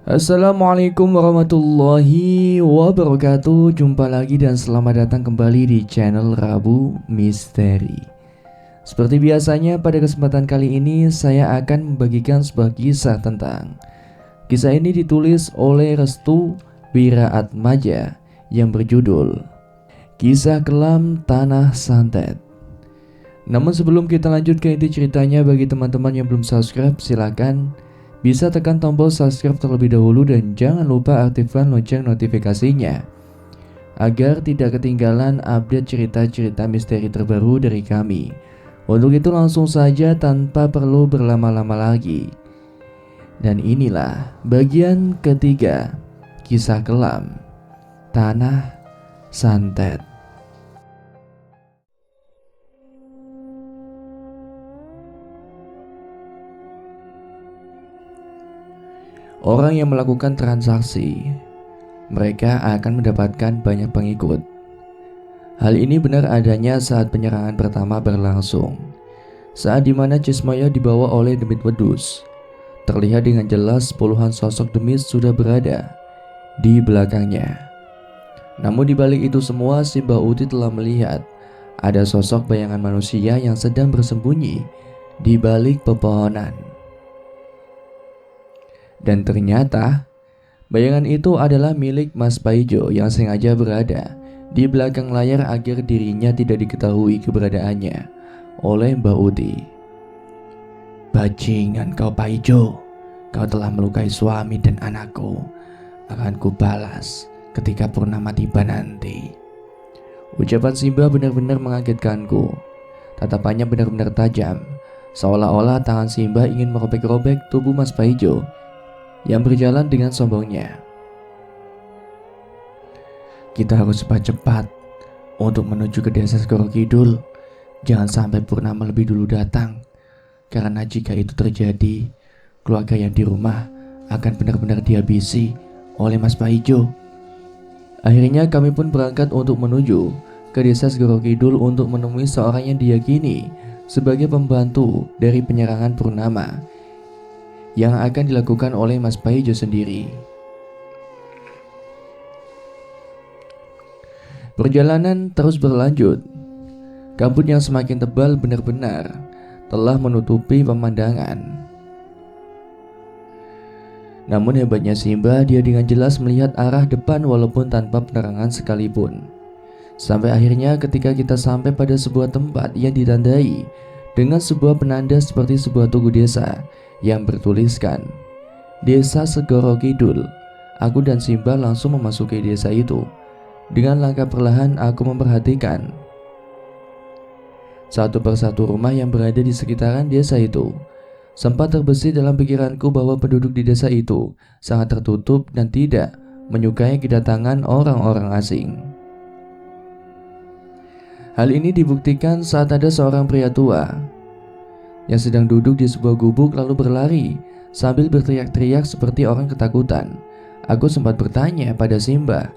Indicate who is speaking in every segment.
Speaker 1: Assalamualaikum warahmatullahi wabarakatuh. Jumpa lagi dan selamat datang kembali di channel Rabu Misteri. Seperti biasanya pada kesempatan kali ini saya akan membagikan sebuah kisah Kisah ini ditulis oleh Restu Wiraatmaja yang berjudul Kisah Kelam Tanah Santet. Namun sebelum kita lanjut ke inti ceritanya, bagi teman-teman yang belum subscribe, silakan bisa tekan tombol subscribe terlebih dahulu dan jangan lupa aktifkan lonceng notifikasinya agar tidak ketinggalan update cerita-cerita misteri terbaru dari kami. Untuk itu langsung saja tanpa perlu berlama-lama lagi. Dan inilah bagian ketiga kisah kelam Tanah Santet. Orang yang melakukan transaksi, mereka akan mendapatkan banyak pengikut. Hal ini benar adanya saat penyerangan pertama berlangsung, saat dimana Cismaya dibawa oleh Demit Wedus. Terlihat dengan jelas puluhan sosok Demit sudah berada di belakangnya. Namun di balik itu semua, si Mbah Uti telah melihat ada sosok bayangan manusia yang sedang bersembunyi di balik pepohonan. Dan ternyata bayangan itu adalah milik Mas Paijo yang sengaja berada di belakang layar agar dirinya tidak diketahui keberadaannya oleh Mbah Uti. "Bajingan kau Paijo, kau telah melukai suami dan anakku. Akan kubalas ketika purnama tiba nanti." Ucapan Simba benar-benar mengagetkanku. Tatapannya benar-benar tajam, seolah-olah tangan Simba ingin merobek-robek tubuh Mas Paijo yang berjalan dengan sombongnya. "Kita harus cepat-cepat untuk menuju ke desa Segoro Kidul. Jangan sampai purnama lebih dulu datang, karena jika itu terjadi, keluarga yang di rumah akan benar-benar dihabisi oleh Mas Paijo." Akhirnya kami pun berangkat untuk menuju ke desa Segoro Kidul untuk menemui seorang yang diyakini sebagai pembantu dari penyerangan purnama yang akan dilakukan oleh Mas Paijo sendiri. Perjalanan terus berlanjut. Kabut yang semakin tebal benar-benar telah menutupi pemandangan. Namun hebatnya Simba, dia dengan jelas melihat arah depan walaupun tanpa penerangan sekalipun. Sampai akhirnya ketika kita sampai pada sebuah tempat yang ditandai dengan sebuah penanda seperti sebuah tugu desa yang bertuliskan Desa Segoro Kidul. Aku dan Simba langsung memasuki desa itu. Dengan langkah perlahan aku memperhatikan satu persatu rumah yang berada di sekitaran desa itu. Sempat terbesit dalam pikiranku bahwa penduduk di desa itu sangat tertutup dan tidak menyukai kedatangan orang-orang asing. Hal ini dibuktikan saat ada seorang pria tua yang sedang duduk di sebuah gubuk lalu berlari sambil berteriak-teriak seperti orang ketakutan. Aku sempat bertanya pada Simba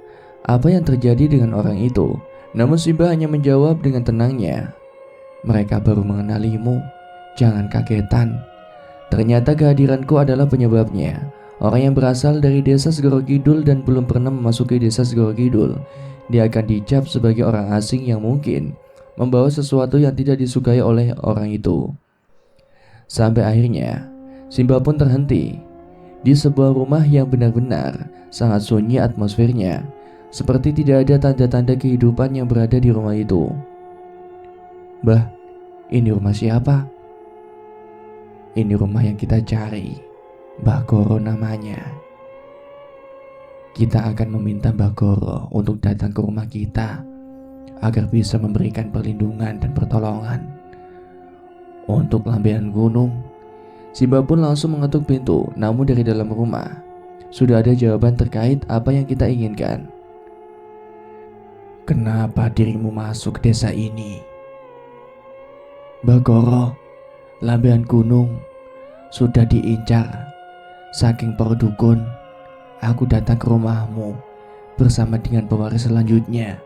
Speaker 1: apa yang terjadi dengan orang itu. Namun Simba hanya menjawab dengan tenangnya, "Mereka baru mengenalimu, jangan kagetan." Ternyata kehadiranku adalah penyebabnya. Orang yang berasal dari desa Segoro Kidul dan belum pernah memasuki desa Segoro Kidul, dia akan dicap sebagai orang asing yang mungkin membawa sesuatu yang tidak disukai oleh orang itu. Sampai akhirnya Simba pun terhenti di sebuah rumah yang benar-benar sangat sunyi atmosfernya, seperti tidak ada tanda-tanda kehidupan yang berada di rumah itu. "Bah, ini rumah siapa?" "Ini rumah yang kita cari, Mbah Goro namanya. Kita akan meminta Mbah Goro untuk datang ke rumah kita agar bisa memberikan perlindungan dan pertolongan. Untuk lambean gunung." Simba pun langsung mengetuk pintu, namun dari dalam rumah sudah ada jawaban terkait apa yang kita inginkan. "Kenapa dirimu masuk ke desa ini?" "Mbah Goro, lambean gunung sudah diincar. Saking para dukun, aku datang ke rumahmu bersama dengan pewaris selanjutnya."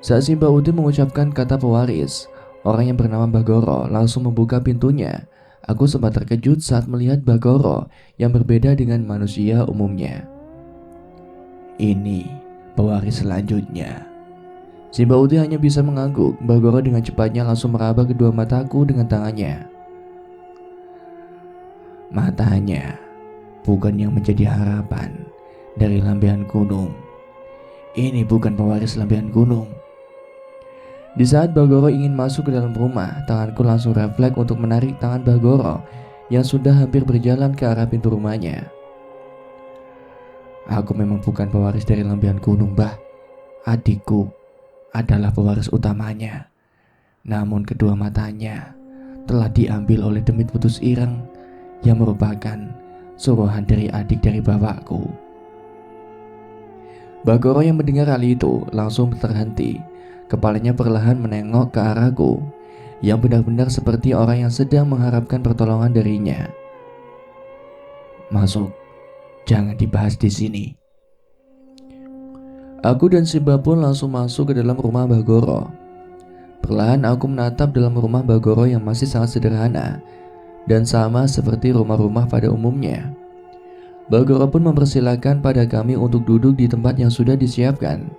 Speaker 1: Saat Simba Uti mengucapkan kata pewaris, orang yang bernama Mbah Goro langsung membuka pintunya Aku sempat terkejut saat melihat Bagoro yang berbeda dengan manusia umumnya. Ini pewaris selanjutnya. Si Bauti hanya bisa mengangguk. Bagoro dengan cepatnya langsung meraba kedua mataku dengan tangannya. Matanya bukan yang menjadi harapan dari Lambean Gunung. Ini bukan pewaris Lambean Gunung. Di saat Bagoro ingin masuk ke dalam rumah, tanganku langsung refleks untuk menarik tangan Bagoro yang sudah hampir berjalan ke arah pintu rumahnya. Aku memang bukan pewaris dari Lambean Gunung, Bah. Adikku adalah pewaris utamanya. Namun kedua matanya telah diambil oleh demit putus ireng yang merupakan suruhan dari adik dari bapakku. Bagoro yang mendengar hal itu langsung terhenti. Kepalanya perlahan menengok ke arahku, yang benar-benar seperti orang yang sedang mengharapkan pertolongan darinya. Masuk, jangan dibahas di sini. Aku dan Simba pun langsung masuk ke dalam rumah Bagoro. Perlahan aku menatap dalam rumah Bagoro yang masih sangat sederhana dan sama seperti rumah-rumah pada umumnya. Bagoro pun mempersilahkan pada kami untuk duduk di tempat yang sudah disiapkan.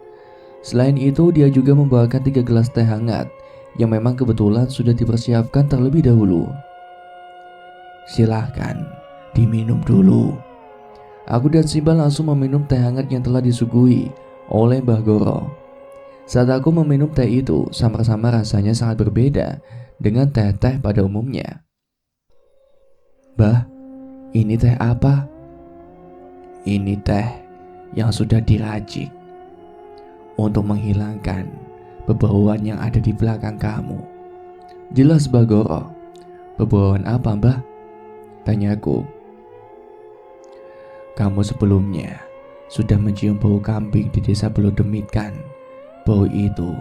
Speaker 1: Selain itu, dia juga membawakan 3 gelas teh hangat yang memang kebetulan sudah dipersiapkan terlebih dahulu. Silahkan diminum dulu. Aku dan Simba langsung meminum teh hangat yang telah disuguhi oleh Bagoro. Saat aku meminum teh itu, sama-sama rasanya sangat berbeda dengan teh-teh pada umumnya. Bah, ini teh apa? Ini teh yang sudah diracik untuk menghilangkan bebauan yang ada di belakang kamu. Jelas Bagoro. Bebauan apa, Mbah? Tanyaku. Kamu sebelumnya sudah mencium bau kambing di desa Belodemit kan? Bau itu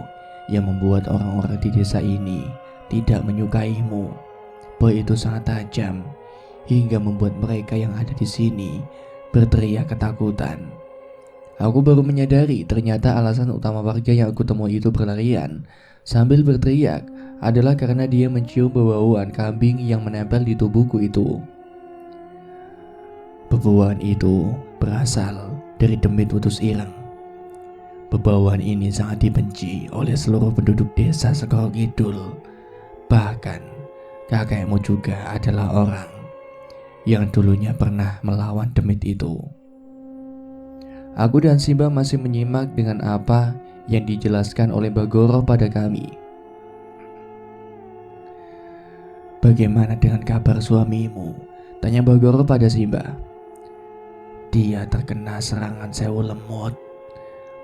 Speaker 1: yang membuat orang-orang di desa ini tidak menyukaimu. Bau itu sangat tajam hingga membuat mereka yang ada di sini berteriak ketakutan. Aku baru menyadari ternyata alasan utama warga yang aku temui itu berlarian sambil berteriak adalah karena dia mencium bebauan kambing yang menempel di tubuhku itu. Bebauan itu berasal dari demit putus ireng. Bebauan ini sangat dibenci oleh seluruh penduduk desa Segoro Kidul. Bahkan kakekmu juga adalah orang yang dulunya pernah melawan demit itu. Aku dan Simba masih menyimak dengan apa yang dijelaskan oleh Bagoro pada kami. Bagaimana dengan kabar suamimu? Tanya Bagoro pada Simba. Dia terkena serangan sewu lemut.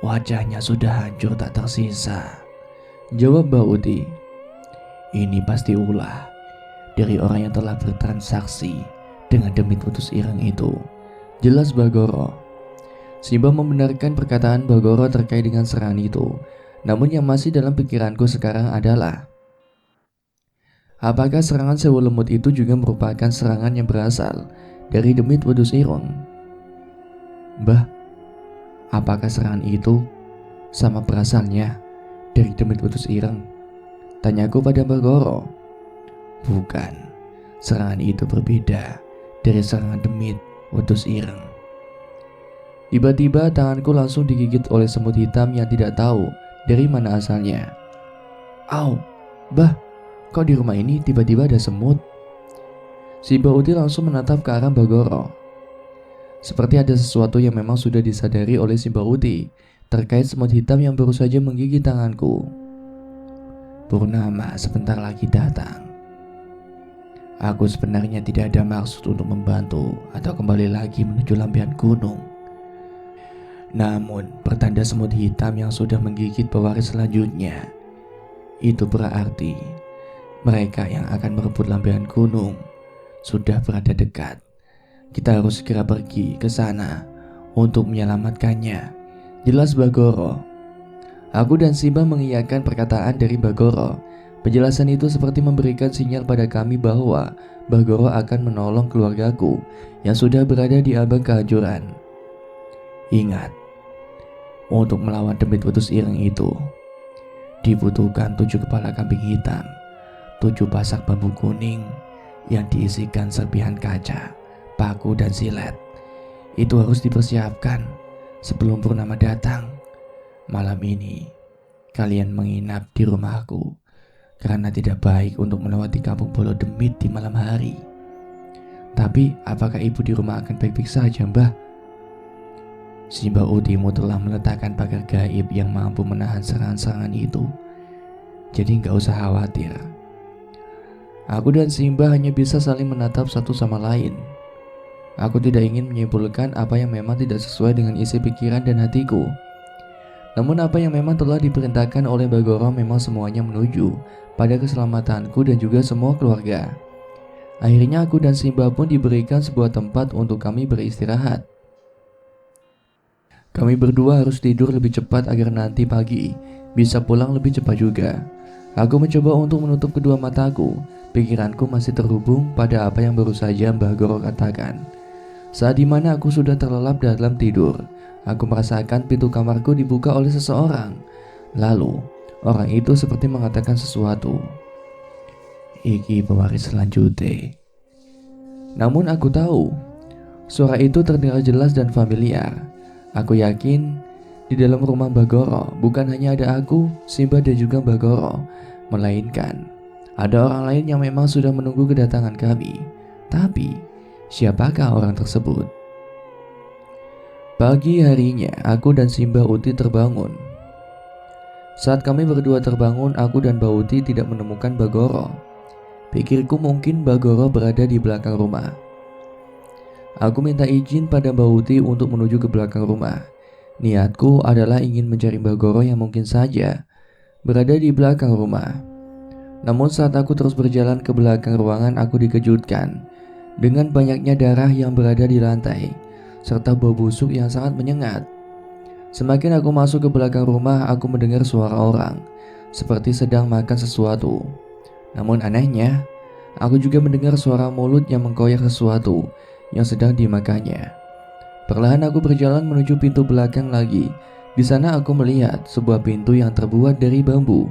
Speaker 1: Wajahnya sudah hancur tak tersisa. Jawab Bauti. Ini pasti ulah dari orang yang telah bertransaksi dengan demit putus ireng itu. Jelas Bagoro. Simba membenarkan perkataan Bagoro terkait dengan serangan itu. Namun yang masih dalam pikiranku sekarang adalah, apakah serangan sewu lemut itu juga merupakan serangan yang berasal dari demit putus ireng? Mbah, apakah serangan itu sama berasalnya dari demit putus ireng? Tanyaku pada Bagoro. Bukan, serangan itu berbeda dari serangan demit putus ireng. Tiba-tiba tanganku langsung digigit oleh semut hitam yang tidak tahu dari mana asalnya. Au, Bah, kok di rumah ini tiba-tiba ada semut? Si Bauti langsung menatap ke arah Bagoro. Seperti ada sesuatu yang memang sudah disadari oleh si Bauti terkait semut hitam yang baru saja menggigit tanganku. Purnama sebentar lagi datang. Aku sebenarnya tidak ada maksud untuk membantu atau kembali lagi menuju Lambean Gunung. Namun pertanda semut hitam yang sudah menggigit pewaris selanjutnya, itu berarti mereka yang akan merebut Lambean Gunung sudah berada dekat. Kita harus segera pergi ke sana untuk menyelamatkannya. Jelas Bagoro. Aku dan Simba mengiyakan perkataan dari Bagoro. Penjelasan itu seperti memberikan sinyal pada kami bahwa Bagoro akan menolong keluargaku yang sudah berada di ambang kehancuran. Ingat, untuk melawan demit putus ireng itu dibutuhkan 7 kepala kambing hitam, 7 pasak bambu kuning yang diisikan serpihan kaca, paku dan silet. Itu harus dipersiapkan sebelum purnama datang. Malam ini kalian menginap di rumahku karena tidak baik untuk melewati kampung Bolo Demit di malam hari. Tapi apakah ibu di rumah akan baik-baik saja, Mbah? Si Mbak Utimu telah meletakkan pagar gaib yang mampu menahan serangan-serangan itu. Jadi gak usah khawatir. Aku dan si Mbah hanya bisa saling menatap satu sama lain. Aku tidak ingin menyimpulkan apa yang memang tidak sesuai dengan isi pikiran dan hatiku. Namun apa yang memang telah diperintahkan oleh Bagoro memang semuanya menuju pada keselamatanku dan juga semua keluarga. Akhirnya aku dan si Mbah pun diberikan sebuah tempat untuk kami beristirahat. Kami berdua harus tidur lebih cepat agar nanti pagi bisa pulang lebih cepat juga. Aku mencoba untuk menutup kedua mataku. Pikiranku masih terhubung pada apa yang baru saja Mbah Goro katakan. Saat dimana aku sudah terlelap dalam tidur, aku merasakan pintu kamarku dibuka oleh seseorang. Lalu, orang itu seperti mengatakan sesuatu. Iki pewaris selanjutnya. Namun aku tahu, suara itu terdengar jelas dan familiar. Aku yakin di dalam rumah Mbah Goro bukan hanya ada aku, Simba dan juga Mbah Goro, melainkan ada orang lain yang memang sudah menunggu kedatangan kami. Tapi, siapakah orang tersebut? Pagi harinya, aku dan Simba Uti terbangun. Saat kami berdua terbangun, aku dan Mbak Uti tidak menemukan Bagoro. Pikirku mungkin Bagoro berada di belakang rumah. Aku minta izin pada Mbak Uti untuk menuju ke belakang rumah. Niatku adalah ingin mencari Bagoro yang mungkin saja berada di belakang rumah. Namun saat aku terus berjalan ke belakang ruangan, aku dikejutkan dengan banyaknya darah yang berada di lantai, serta bau busuk yang sangat menyengat. Semakin aku masuk ke belakang rumah, aku mendengar suara orang, seperti sedang makan sesuatu. Namun anehnya, aku juga mendengar suara mulut yang mengkoyak sesuatu yang sedang dimakannya. Perlahan aku berjalan menuju pintu belakang lagi. Di sana aku melihat sebuah pintu yang terbuat dari bambu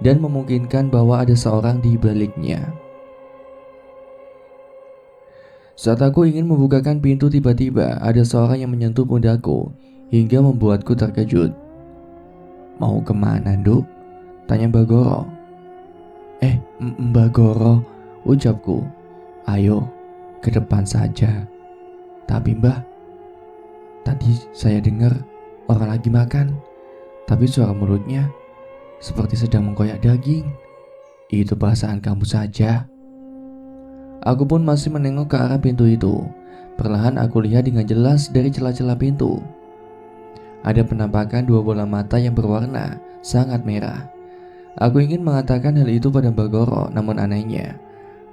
Speaker 1: dan memungkinkan bahwa ada seorang di baliknya. Saat aku ingin membukakan pintu, tiba-tiba ada seorang yang menyentuh pundakku hingga membuatku terkejut. Mau kemana, Nduk? Tanya Mbak Goro. Mbak Goro, ucapku. Ayo, ke depan saja. Tapi Mbah, tadi saya dengar orang lagi makan, tapi suara mulutnya seperti sedang mengkoyak daging. Itu perasaan kamu saja. Aku pun masih menengok ke arah pintu itu. Perlahan aku lihat dengan jelas dari celah-celah pintu. Ada penampakan dua bola mata yang berwarna sangat merah. Aku ingin mengatakan hal itu pada Mbak Goro, namun anehnya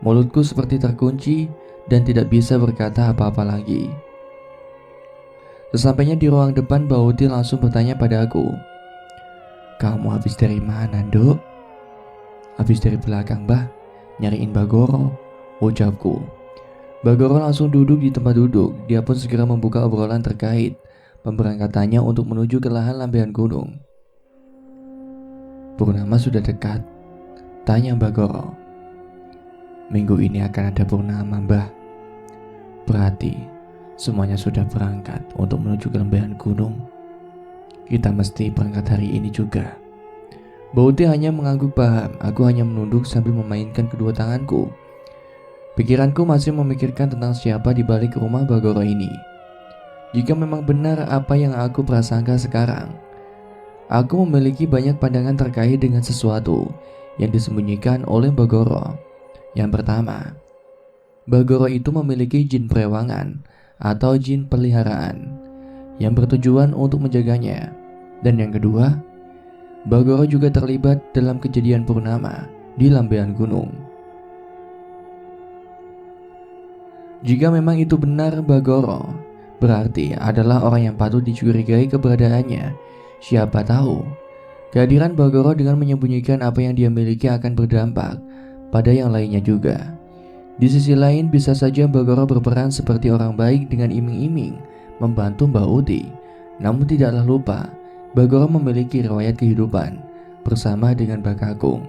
Speaker 1: mulutku seperti terkunci dan tidak bisa berkata apa-apa lagi. Sesampainya di ruang depan, Mbak Uti langsung bertanya pada aku, "Kamu habis dari mana, Nduk?" "Habis dari belakang, Mbah, nyariin Mbak Goro," ucapku. Mbak Goro langsung duduk di tempat duduk. Dia pun segera membuka obrolan terkait pemberangkatannya untuk menuju ke lahan lambean gunung. "Purnama sudah dekat?" tanya Mbak Goro. "Minggu ini akan ada purnama, Mbah. Berarti semuanya sudah berangkat untuk menuju ke lambean gunung. Kita mesti berangkat hari ini juga." Bauti hanya mengangguk paham. Aku hanya menunduk sambil memainkan kedua tanganku. Pikiranku masih memikirkan tentang siapa di balik rumah Bagoro ini. Jika memang benar apa yang aku prasangka sekarang, aku memiliki banyak pandangan terkait dengan sesuatu yang disembunyikan oleh Bagoro. Yang pertama, Bagoro itu memiliki jin perewangan atau jin peliharaan yang bertujuan untuk menjaganya. Dan yang kedua, Bagoro juga terlibat dalam kejadian purnama di lambean gunung. Jika memang itu benar Bagoro, berarti adalah orang yang patut dicurigai keberadaannya. Siapa tahu, kehadiran Bagoro dengan menyembunyikan apa yang dia miliki akan berdampak pada yang lainnya juga. Di sisi lain, bisa saja Bagoro berperan seperti orang baik dengan iming-iming membantu Mbak Uti. Namun tidaklah lupa, Bagoro memiliki riwayat kehidupan bersama dengan Bakakung.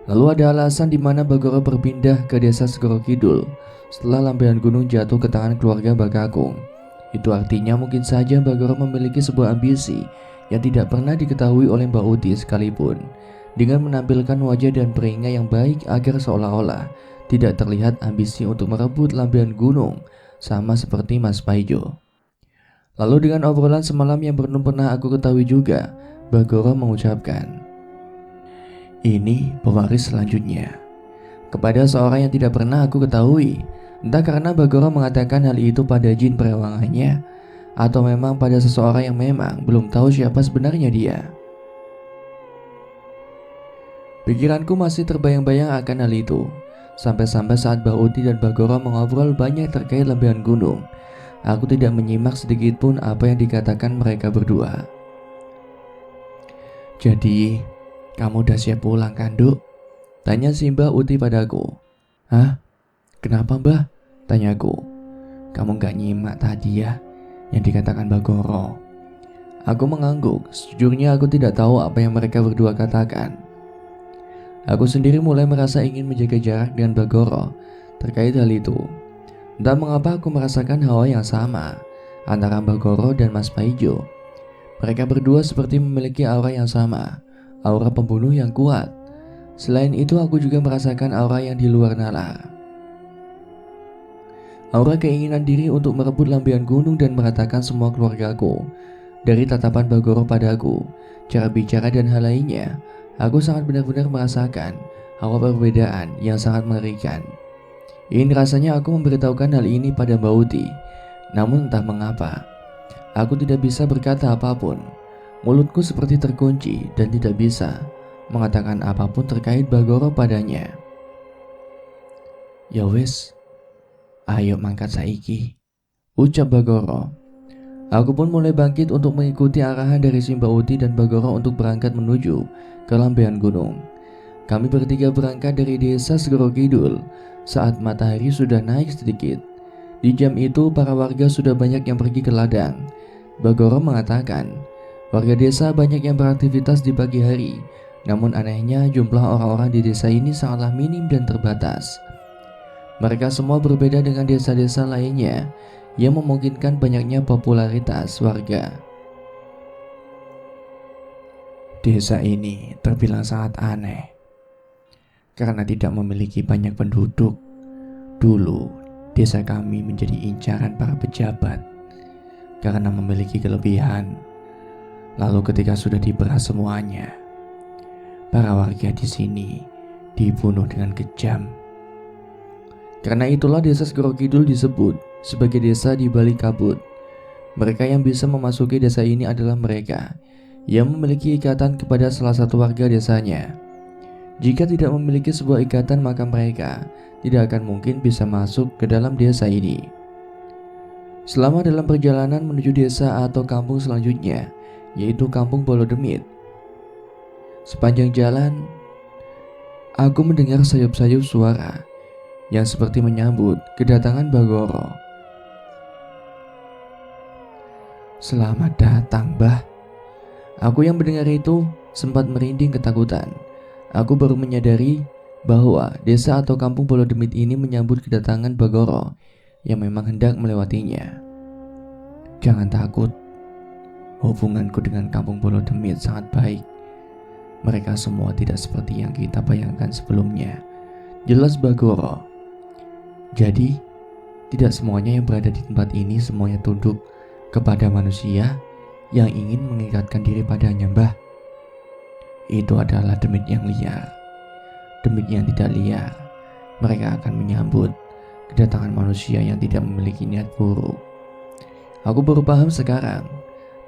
Speaker 1: Lalu ada alasan di mana Bagoro berpindah ke desa Segoro Kidul setelah lampiran gunung jatuh ke tangan keluarga Bagakung. Itu artinya mungkin saja Bagoro memiliki sebuah ambisi yang tidak pernah diketahui oleh Mbak Uti sekalipun, dengan menampilkan wajah dan peringkat yang baik agar seolah-olah tidak terlihat ambisi untuk merebut lampiran gunung, sama seperti Mas Paijo. Lalu dengan obrolan semalam yang belum pernah aku ketahui juga, Bagoro mengucapkan, "Ini pewaris selanjutnya," kepada seorang yang tidak pernah aku ketahui. Entah karena Bagoro mengatakan hal itu pada jin perewangannya, atau memang pada seseorang yang memang belum tahu siapa sebenarnya dia. Pikiranku masih terbayang-bayang akan hal itu, sampai-sampai saat Mbak Uti dan Bagoro mengobrol banyak terkait lampiran gunung. Aku tidak menyimak sedikit pun apa yang dikatakan mereka berdua. "Jadi, kamu udah siap pulang kan, Duk?" tanya si Mbak Uti padaku. "Hah? Kenapa, Mbah?" tanyaku. "Kamu gak nyimak tadi ya yang dikatakan Bagoro?" Aku mengangguk. Sejujurnya aku tidak tahu apa yang mereka berdua katakan. Aku sendiri mulai merasa ingin menjaga jarak dengan Bagoro terkait hal itu. Entah mengapa aku merasakan hawa yang sama antara Bagoro dan Mas Paijo. Mereka berdua seperti memiliki aura yang sama, aura pembunuh yang kuat. Selain itu aku juga merasakan aura yang di luar nalar. Aura keinginan diri untuk merebut lampiran gunung dan meratakan semua keluargaku. Dari tatapan Bagoro padaku, cara bicara dan hal lainnya, aku sangat benar-benar merasakan hawa perbedaan yang sangat mengerikan. Ini rasanya aku memberitahukan hal ini pada Mbak Uti, namun entah mengapa aku tidak bisa berkata apapun. Mulutku seperti terkunci dan tidak bisa mengatakan apapun terkait Bagoro padanya. "Ya wis, ayo mangkat saiki," ucap Bagoro. Aku pun mulai bangkit untuk mengikuti arahan dari si Mbak Uti dan Bagoro untuk berangkat menuju ke lampiran gunung. Kami bertiga berangkat dari desa Segoro Kidul saat matahari sudah naik sedikit. Di jam itu para warga sudah banyak yang pergi ke ladang. Bagoro mengatakan warga desa banyak yang beraktivitas di pagi hari, namun anehnya jumlah orang-orang di desa ini sangatlah minim dan terbatas. Mereka semua berbeda dengan desa-desa lainnya yang memungkinkan banyaknya popularitas warga. Desa ini terbilang sangat aneh karena tidak memiliki banyak penduduk. Dulu, desa kami menjadi incaran para pejabat karena memiliki kelebihan. Lalu ketika sudah diperas semuanya, para warga di sini dibunuh dengan kejam. Karena itulah desa Segoro Kidul disebut sebagai desa di balik kabut. Mereka yang bisa memasuki desa ini adalah mereka yang memiliki ikatan kepada salah satu warga desanya. Jika tidak memiliki sebuah ikatan, maka mereka tidak akan mungkin bisa masuk ke dalam desa ini. Selama dalam perjalanan menuju desa atau kampung selanjutnya, yaitu Kampung Bolodemit, sepanjang jalan aku mendengar sayup-sayup suara yang seperti menyambut kedatangan Bagoro. "Selamat datang, Mbah." Aku yang mendengar itu sempat merinding ketakutan. Aku baru menyadari bahwa desa atau Kampung Bolodemit ini menyambut kedatangan Bagoro yang memang hendak melewatinya. "Jangan takut, hubunganku dengan Kampung Bolodemit sangat baik. Mereka semua tidak seperti yang kita bayangkan sebelumnya," jelas Bagoro. "Jadi, tidak semuanya yang berada di tempat ini semuanya tunduk kepada manusia yang ingin mengikatkan diri padanya, Mbah. Itu adalah demit yang liar. Demit yang tidak liar, mereka akan menyambut kedatangan manusia yang tidak memiliki niat buruk." Aku baru paham sekarang.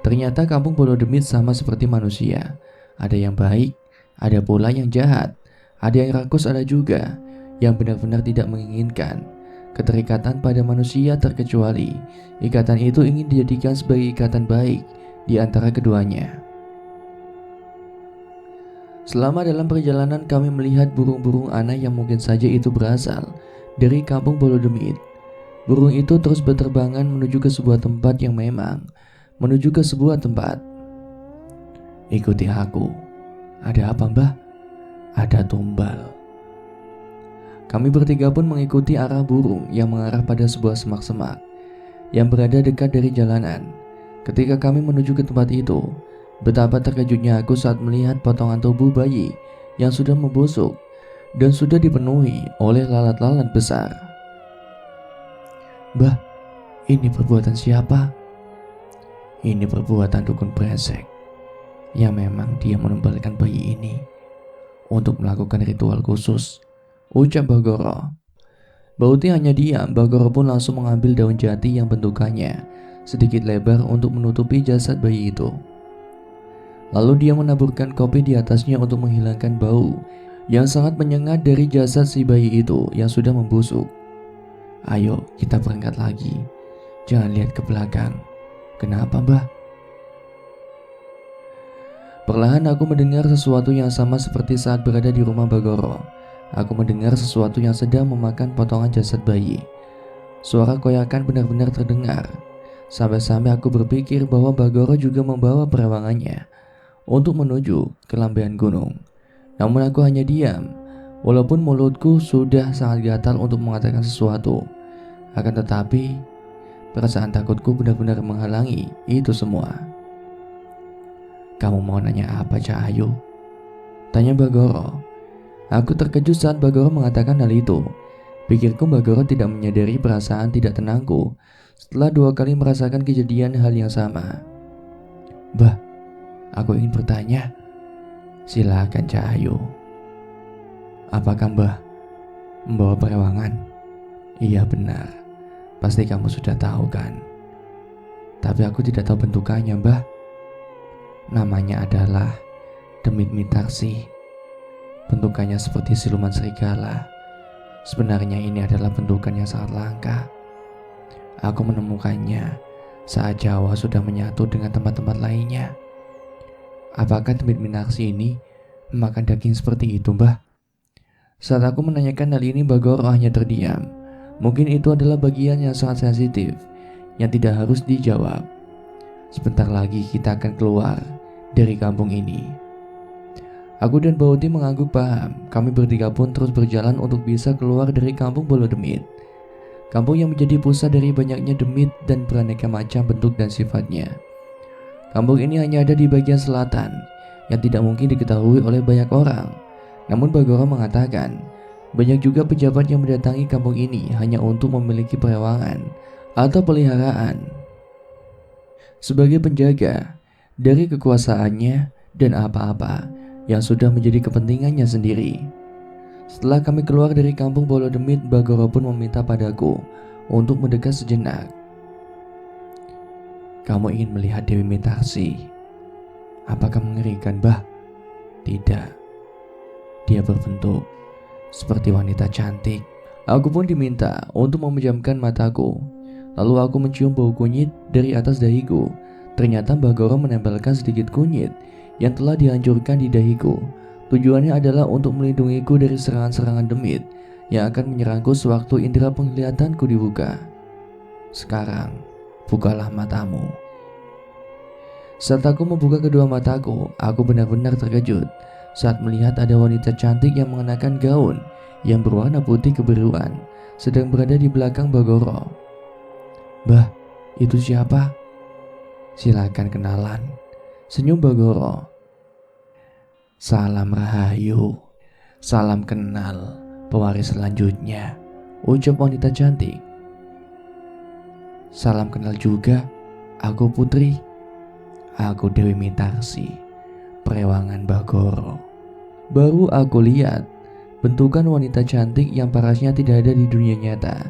Speaker 1: Ternyata Kampung Bolodemit sama seperti manusia. Ada yang baik, ada pula yang jahat. Ada yang rakus, ada juga yang benar-benar tidak menginginkan keterikatan pada manusia, terkecuali ikatan itu ingin dijadikan sebagai ikatan baik di antara keduanya. Selama dalam perjalanan kami melihat burung-burung aneh yang mungkin saja itu berasal dari Kampung Bolodemit. Burung itu terus berterbangan menuju ke sebuah tempat yang memang menuju ke sebuah tempat. "Ikuti aku." "Ada apa, Mbah?" ada tumbal. Kami bertiga pun mengikuti arah burung yang mengarah pada sebuah semak-semak yang berada dekat dari jalanan. Ketika kami menuju ke tempat itu, betapa terkejutnya aku saat melihat potongan tubuh bayi yang sudah membusuk dan sudah dipenuhi oleh lalat-lalat besar. "Bah, ini perbuatan siapa?" "Ini perbuatan dukun brengsek. Ya memang dia menumbalkan bayi ini untuk melakukan ritual khusus," ucap Bagoro. Bauti hanya diam. Bagoro pun langsung mengambil daun jati yang bentukannya sedikit lebar untuk menutupi jasad bayi itu. Lalu dia menaburkan kopi di atasnya untuk menghilangkan bau yang sangat menyengat dari jasad si bayi itu yang sudah membusuk. "Ayo kita berangkat lagi. Jangan lihat ke belakang." "Kenapa, Mbah?" Perlahan aku mendengar sesuatu yang sama seperti saat berada di rumah Bagoro. Aku mendengar sesuatu yang sedang memakan potongan jasad bayi. Suara koyakan benar-benar terdengar. Sampai-sampai aku berpikir bahwa Bagoro juga membawa perawangannya untuk menuju ke lambean gunung. Namun aku hanya diam, walaupun mulutku sudah sangat gatal untuk mengatakan sesuatu. Akan tetapi, perasaan takutku benar-benar menghalangi itu semua. "Kamu mau nanya apa, Cak Ayu?" tanya Bagoro. Aku terkejut saat Bagoro mengatakan hal itu. Pikirku Bagoro tidak menyadari perasaan tidak tenangku setelah 2 kali merasakan kejadian hal yang sama. "Bah, aku ingin bertanya." "Silakan, Cak Ayu." "Apakah Mbah membawa perewangan?" "Iya benar, pasti kamu sudah tahu kan?" "Tapi aku tidak tahu bentukannya, Mbah." "Namanya adalah Demit Mitarsi. Bentukannya seperti siluman serigala. Sebenarnya ini adalah bentukan yang sangat langka. Aku menemukannya saat Jawa sudah menyatu dengan tempat-tempat lainnya." "Apakah Demit Mitarsi ini memakan daging seperti itu, Mbah?" Saat aku menanyakan hal ini, Bagoro hanya terdiam. Mungkin itu adalah bagian yang sangat sensitif yang tidak harus dijawab. "Sebentar lagi kita akan keluar dari kampung ini." Aku dan Bauti mengangguk paham. Kami bertiga pun terus berjalan untuk bisa keluar dari kampung Bolo Demit. Kampung yang menjadi pusat dari banyaknya demit dan beraneka macam bentuk dan sifatnya. Kampung ini hanya ada di bagian selatan yang tidak mungkin diketahui oleh banyak orang. Namun Bagoro mengatakan banyak juga pejabat yang mendatangi kampung ini hanya untuk memiliki perewangan atau peliharaan sebagai penjaga dari kekuasaannya dan apa-apa yang sudah menjadi kepentingannya sendiri. Setelah kami keluar dari kampung Bolo Demit, Bagoro pun meminta padaku untuk mendekat sejenak. "Kamu ingin melihat Dewi Mitarsi? Apakah mengerikan, Bah?" "Tidak. Dia berbentuk seperti wanita cantik." Aku pun diminta untuk memejamkan mataku. Lalu aku mencium bau kunyit dari atas dahiku. Ternyata Bagoro menempelkan sedikit kunyit yang telah dihancurkan di dahiku. Tujuannya adalah untuk melindungiku dari serangan-serangan demit yang akan menyerangku sewaktu indera penglihatanku dibuka. "Sekarang, bukalah matamu." Saat aku membuka kedua mataku, aku benar-benar terkejut saat melihat ada wanita cantik yang mengenakan gaun yang berwarna putih kebiruan sedang berada di belakang Bagoro. "Bah, itu siapa?" "Silakan kenalan," senyum Bagoro. "Salam Rahayu, salam kenal pewaris selanjutnya," ucap wanita cantik. "Salam kenal juga, aku Putri. Aku Dewi Mitarsi, perewangan Bagoro." Baru aku lihat bentukan wanita cantik yang parasnya tidak ada di dunia nyata.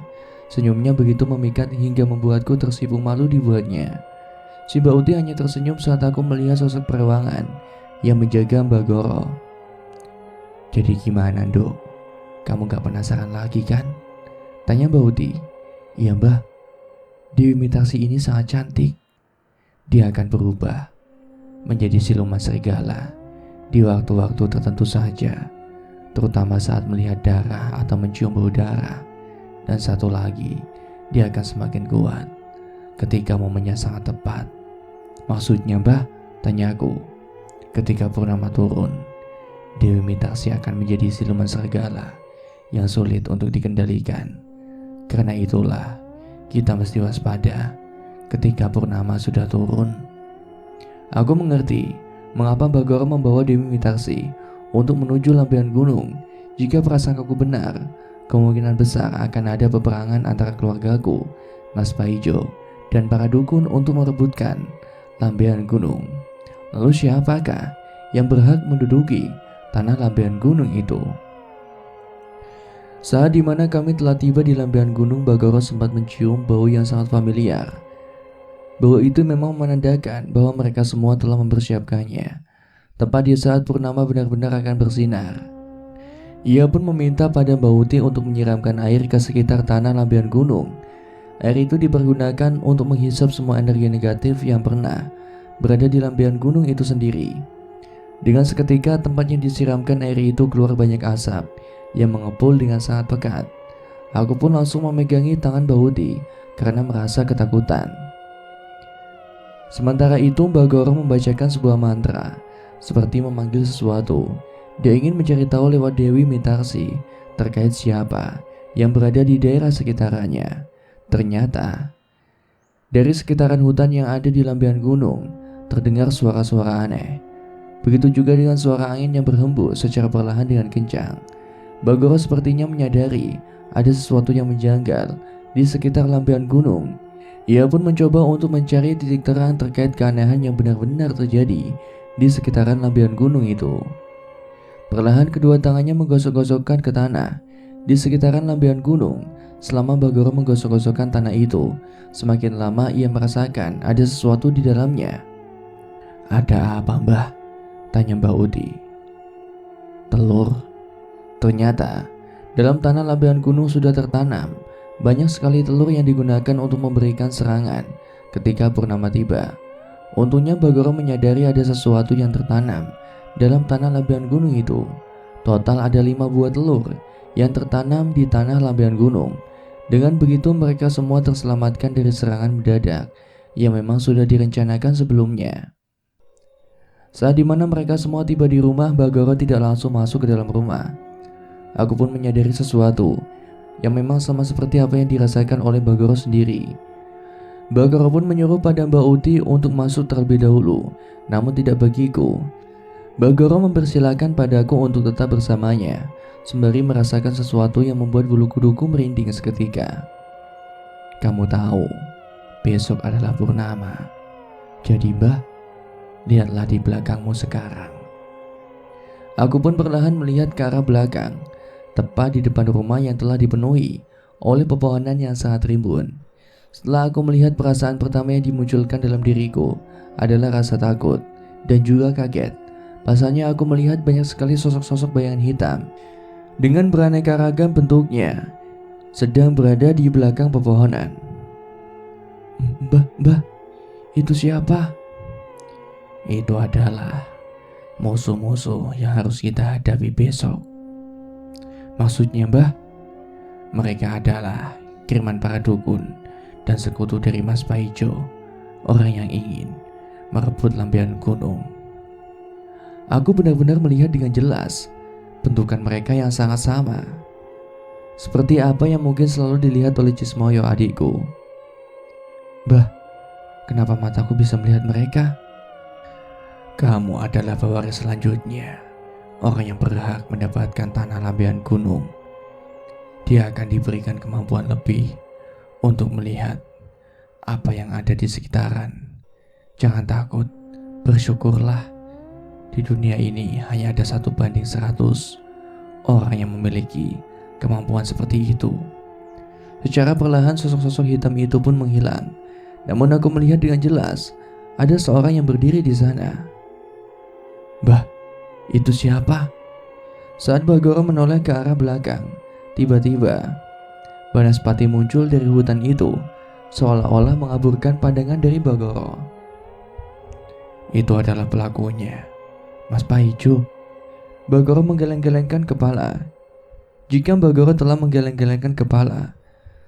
Speaker 1: Senyumnya begitu memikat hingga membuatku tersipu malu dibuatnya. Si Bauti hanya tersenyum saat aku melihat sosok perewangan yang menjaga Bagoro. "Jadi gimana, Dok? Kamu gak penasaran lagi kan?" tanya Bauti. "Iya, Mbah. Dewi Mitarsi ini sangat cantik. Dia akan berubah menjadi siluman serigala di waktu-waktu tertentu saja, terutama saat melihat darah atau mencium bau darah. Dan satu lagi, dia akan semakin kuat ketika momennya sangat tepat." "Maksudnya, Mbah?" tanya aku. "Ketika purnama turun, Dewi Mitarsi akan menjadi siluman serigala yang sulit untuk dikendalikan. Karena itulah, kita mesti waspada ketika purnama sudah turun. Aku mengerti mengapa Bagoro membawa Dewi Mitarsi untuk menuju lampion gunung. Jika prasangkaku benar, kemungkinan besar akan ada peperangan antara keluargaku, Mas Paijo, dan para dukun untuk merebutkan lampion gunung. Lalu siapakah yang berhak menduduki tanah lampion gunung itu? Saat dimana kami telah tiba di lampion gunung, Bagoro sempat mencium bau yang sangat familiar. Bau itu memang menandakan bahwa mereka semua telah mempersiapkannya, tepat di saat purnama benar-benar akan bersinar. Ia pun meminta pada Mbak Uti untuk menyiramkan air ke sekitar tanah lampion gunung. Air itu dipergunakan untuk menghisap semua energi negatif yang pernah berada di lampion gunung itu sendiri. Dengan seketika tempat yang disiramkan air itu keluar banyak asap yang mengepul dengan sangat pekat. Aku pun langsung memegangi tangan Bauti karena merasa ketakutan. Sementara itu Bagoro membacakan sebuah mantra seperti memanggil sesuatu. Dia ingin mencari tahu lewat Dewi Mitarsi terkait siapa yang berada di daerah sekitarannya. Ternyata dari sekitaran hutan yang ada di lampion gunung terdengar suara-suara aneh. Begitu juga dengan suara angin yang berhembus secara perlahan dengan kencang. Bagoro sepertinya menyadari ada sesuatu yang menjanggal di sekitar lampion gunung. Ia pun mencoba untuk mencari titik terang terkait keanehan yang benar-benar terjadi di sekitaran lampion gunung itu. Perlahan kedua tangannya menggosok-gosokkan ke tanah di sekitaran lampion gunung. Selama Bagoro menggosok-gosokkan tanah itu, semakin lama ia merasakan ada sesuatu di dalamnya. "Ada apa, Mbah?" tanya Mbak Uti. "Telur." Ternyata dalam tanah lampion gunung sudah tertanam banyak sekali telur yang digunakan untuk memberikan serangan ketika purnama tiba. Untungnya Bagoro menyadari ada sesuatu yang tertanam dalam tanah lampion gunung itu. Total ada 5 buah telur yang tertanam di tanah lampion gunung. Dengan begitu mereka semua terselamatkan dari serangan mendadak yang memang sudah direncanakan sebelumnya. Saat dimana mereka semua tiba di rumah, Bagoro tidak langsung masuk ke dalam rumah. Aku pun menyadari sesuatu yang memang sama seperti apa yang dirasakan oleh Bagoro sendiri. Bagoro pun menyuruh pada Mbak Uti untuk masuk terlebih dahulu, namun tidak bagiku. Bagoro mempersilahkan padaku untuk tetap bersamanya, sembari merasakan sesuatu yang membuat bulu kuduku merinding seketika. "Kamu tahu, besok adalah purnama. Jadi Mbah, lihatlah di belakangmu sekarang." Aku pun perlahan melihat ke arah belakang, tepat di depan rumah yang telah dipenuhi oleh pepohonan yang sangat rimbun. Setelah aku melihat, perasaan pertama yang dimunculkan dalam diriku adalah rasa takut dan juga kaget. Pasalnya aku melihat banyak sekali sosok-sosok bayangan hitam dengan beraneka ragam bentuknya sedang berada di belakang pepohonan. Mbah, itu siapa?" "Itu adalah musuh-musuh yang harus kita hadapi besok." "Maksudnya Mbah?" "Mereka adalah kiriman para dukun dan sekutu dari Mas Paijo, orang yang ingin merebut lampion gunung." Aku benar-benar melihat dengan jelas bentukan mereka yang sangat sama, seperti apa yang mungkin selalu dilihat oleh Cismoyo adikku. "Mbah, kenapa mataku bisa melihat mereka?" "Kamu adalah pewaris selanjutnya, orang yang berhak mendapatkan tanah lampion gunung. Dia akan diberikan kemampuan lebih untuk melihat apa yang ada di sekitaran. Jangan takut, bersyukurlah. Di dunia ini hanya ada 1/100 orang yang memiliki kemampuan seperti itu." Secara perlahan sosok-sosok hitam itu pun menghilang. Namun aku melihat dengan jelas ada seorang yang berdiri di sana. "Mbah, itu siapa?" Saat Bagoro menoleh ke arah belakang, tiba-tiba Banaspati muncul dari hutan itu, seolah-olah mengaburkan pandangan dari Bagoro. "Itu adalah pelakunya, Mas Paijo." Bagoro menggeleng-gelengkan kepala. Jika Bagoro telah menggeleng-gelengkan kepala,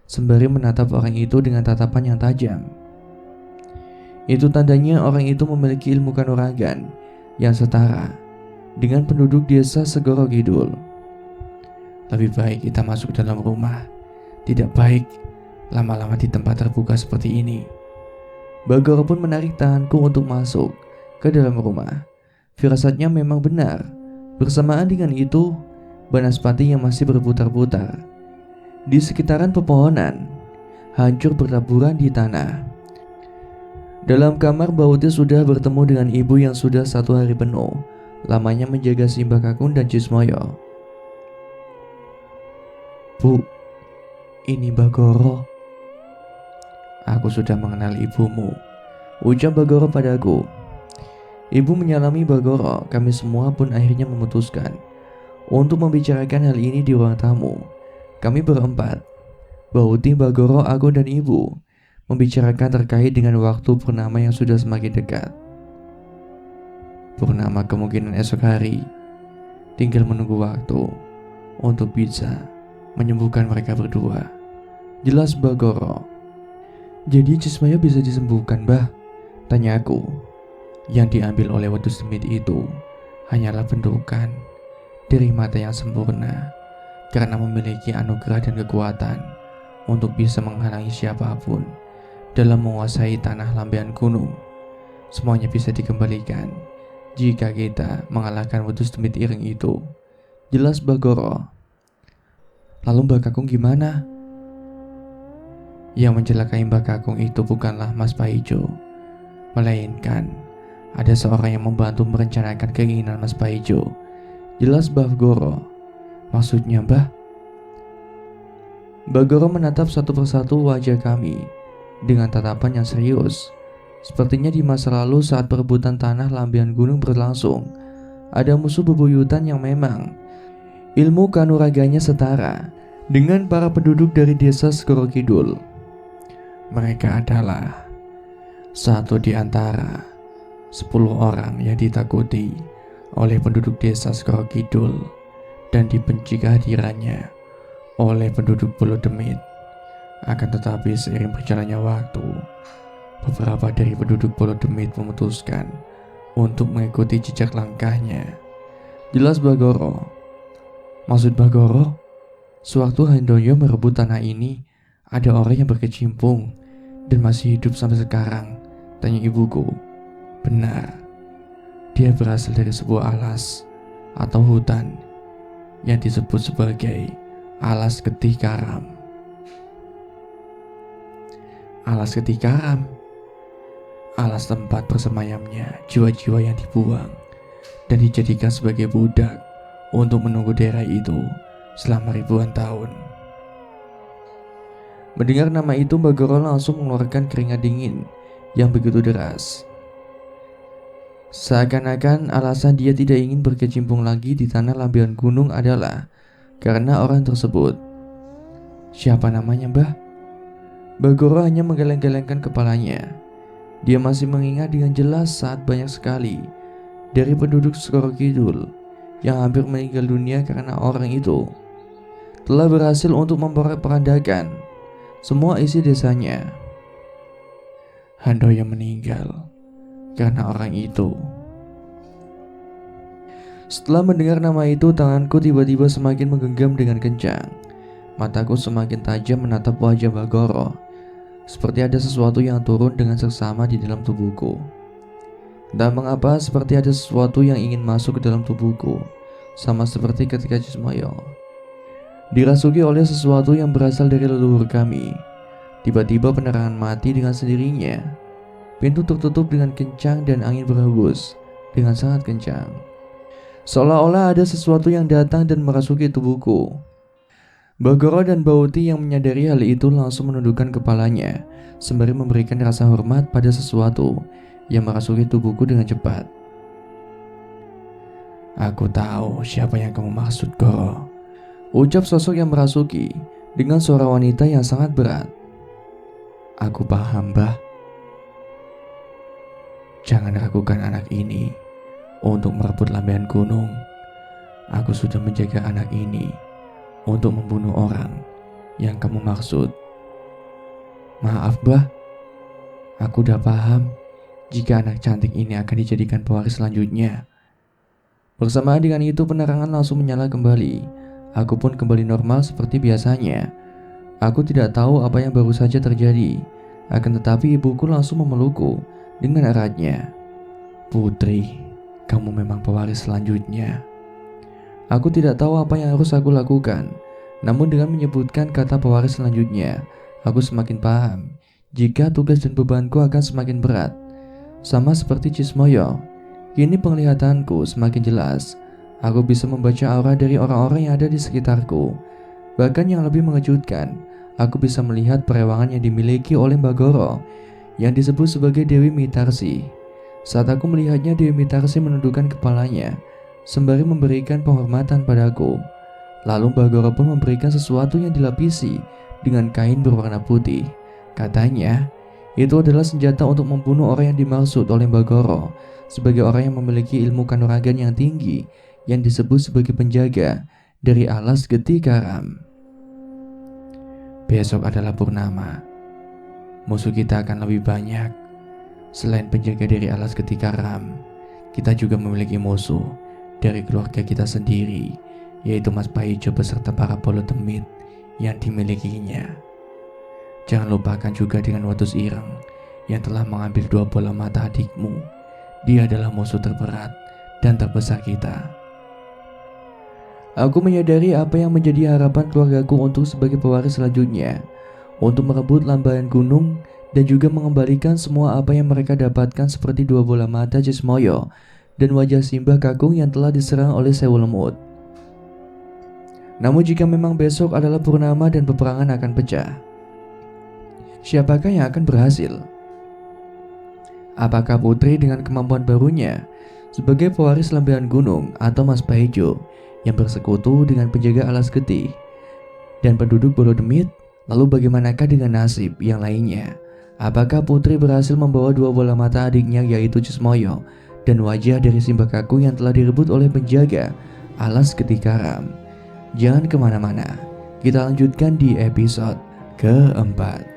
Speaker 1: sembari menatap orang itu dengan tatapan yang tajam, itu tandanya orang itu memiliki ilmu kanuragan yang setara dengan penduduk desa Segoro Kidul. Lebih baik kita masuk dalam rumah. Tidak baik lama-lama di tempat terbuka seperti ini. Bagoro pun menarik tanganku untuk masuk ke dalam rumah. Firasatnya memang benar. Bersamaan dengan itu, banaspati yang masih berputar-putar di sekitaran pepohonan hancur bertaburan di tanah. Dalam kamar, Bauti sudah bertemu dengan ibu yang sudah 1 hari penuh lamanya menjaga Simbah Kakung dan Cismoyo. "Bu, ini Bagoro." "Aku sudah mengenal ibumu," ucap Bagoro padaku. Ibu menyalami Bagoro. Kami semua pun akhirnya memutuskan untuk membicarakan hal ini di ruang tamu. Kami berempat, Bauti, Bagoro, aku, dan ibu, membicarakan terkait dengan waktu purnama yang sudah semakin dekat. Purnama kemungkinan esok hari. Tinggal menunggu waktu untuk bisa menyembuhkan mereka berdua, jelas Bagoro. "Jadi Cismaya bisa disembuhkan, Bah?" tanya aku. "Yang diambil oleh wedus demit itu hanyalah bentukan dari mata yang sempurna, karena memiliki anugerah dan kekuatan untuk bisa menghalangi siapapun dalam menguasai tanah lambean gunung. Semuanya bisa dikembalikan jika kita mengalahkan wedus demit ireng itu," jelas Bagoro. "Lalu Mbak Kakung gimana?" "Yang mencelakai Mbak Kakung itu bukanlah Mas Paijo, melainkan ada seorang yang membantu merencanakan keinginan Mas Paijo," jelas Bagoro. "Maksudnya, Mbah?" Bagoro menatap satu persatu wajah kami dengan tatapan yang serius. Sepertinya di masa lalu saat perebutan tanah lambean gunung berlangsung, ada musuh bebuyutan yang memang ilmu kanuraganya setara dengan para penduduk dari desa Segoro Kidul. Mereka adalah satu di antara 10 orang yang ditakuti oleh penduduk desa Segoro Kidul dan dibenci kehadirannya oleh penduduk Pulau Demit. Akan tetapi seiring berjalannya waktu, beberapa dari penduduk Pulau Demit memutuskan untuk mengikuti jejak langkahnya, jelas Bagoro. "Maksud Bagoro, sewaktu Handoyo merebut tanah ini, ada orang yang berkecimpung dan masih hidup sampai sekarang?" tanya ibuku. "Benar, dia berasal dari sebuah alas atau hutan yang disebut sebagai Alas Getih Karam." "Alas Getih Karam?" "Alas tempat bersemayamnya jiwa-jiwa yang dibuang dan dijadikan sebagai budak untuk menunggu daerah itu selama ribuan tahun." Mendengar nama itu, Bagoro langsung mengeluarkan keringat dingin yang begitu deras. Seakan-akan alasan dia tidak ingin berkecimpung lagi di tanah lambean gunung adalah karena orang tersebut. "Siapa namanya, Mbah?" Bagoro hanya menggeleng-gelengkan kepalanya. Dia masih mengingat dengan jelas saat banyak sekali dari penduduk Segoro Kidul yang hampir meninggal dunia karena orang itu telah berhasil untuk memporak-porandakan semua isi desanya. Handoyo meninggal karena orang itu. Setelah mendengar nama itu, tanganku tiba-tiba semakin menggenggam dengan kencang. Mataku semakin tajam menatap wajah Bagoro, seperti ada sesuatu yang turun dengan seksama di dalam tubuhku. Entah mengapa, seperti ada sesuatu yang ingin masuk ke dalam tubuhku, sama seperti ketika Cismoyo dirasuki oleh sesuatu yang berasal dari leluhur kami. Tiba-tiba penerangan mati dengan sendirinya. Pintu tertutup dengan kencang dan angin berhembus dengan sangat kencang. Seolah-olah ada sesuatu yang datang dan merasuki tubuhku. Bagoro dan Bauti yang menyadari hal itu langsung menundukkan kepalanya sembari memberikan rasa hormat pada sesuatu yang merasuki tubuhku dengan cepat. "Aku tahu siapa yang kamu maksud, Goro," ucap sosok yang merasuki dengan suara wanita yang sangat berat. "Aku paham, Bah. Jangan ragukan anak ini untuk merebut lambean gunung. Aku sudah menjaga anak ini untuk membunuh orang yang kamu maksud." "Maaf, Bah. Aku udah paham jika anak cantik ini akan dijadikan pewaris selanjutnya." Bersamaan dengan itu penerangan langsung menyala kembali. Aku pun kembali normal seperti biasanya. Aku tidak tahu apa yang baru saja terjadi. Akan tetapi ibuku langsung memelukku dengan eratnya. "Putri, kamu memang pewaris selanjutnya." Aku tidak tahu apa yang harus aku lakukan. Namun dengan menyebutkan kata pewaris selanjutnya, aku semakin paham jika tugas dan bebanku akan semakin berat. Sama seperti Cismoyo, kini penglihatanku semakin jelas. Aku bisa membaca aura dari orang-orang yang ada di sekitarku. Bahkan yang lebih mengejutkan, aku bisa melihat perewangan yang dimiliki oleh Mbak Goro yang disebut sebagai Dewi Mitarsi. Saat aku melihatnya, Dewi Mitarsi menundukkan kepalanya sembari memberikan penghormatan padaku. Lalu Mbak Goro pun memberikan sesuatu yang dilapisi dengan kain berwarna putih. Katanya, itu adalah senjata untuk membunuh orang yang dimaksud oleh Mbak Goro sebagai orang yang memiliki ilmu kanuragan yang tinggi yang disebut sebagai penjaga dari alas Geti Karam. Besok adalah purnama. Musuh kita akan lebih banyak. Selain penjaga dari alas Geti Karam, kita juga memiliki musuh dari keluarga kita sendiri, yaitu Mas Paijo beserta para bolo demit yang dimilikinya. Jangan lupakan juga dengan Watus Ireng yang telah mengambil 2 bola mata adikmu. Dia adalah musuh terberat dan terbesar kita. Aku menyadari apa yang menjadi harapan keluargaku untuk sebagai pewaris selanjutnya, untuk merebut lambayan gunung dan juga mengembalikan semua apa yang mereka dapatkan seperti 2 bola mata Cismoyo dan wajah Simbah Kakung yang telah diserang oleh Sewu Lemut. Namun jika memang besok adalah purnama dan peperangan akan pecah, siapakah yang akan berhasil? Apakah Putri dengan kemampuan barunya sebagai pewaris lambayan gunung atau Mas Paijo yang bersekutu dengan penjaga alas Geti dan penduduk Bolo Demit? Lalu bagaimanakah dengan nasib yang lainnya? Apakah Putri berhasil membawa 2 bola mata adiknya yaitu Cismoyo dan wajah dari Simbah Kakung yang telah direbut oleh penjaga alas Geti Karam? Jangan kemana-mana, kita lanjutkan di episode keempat.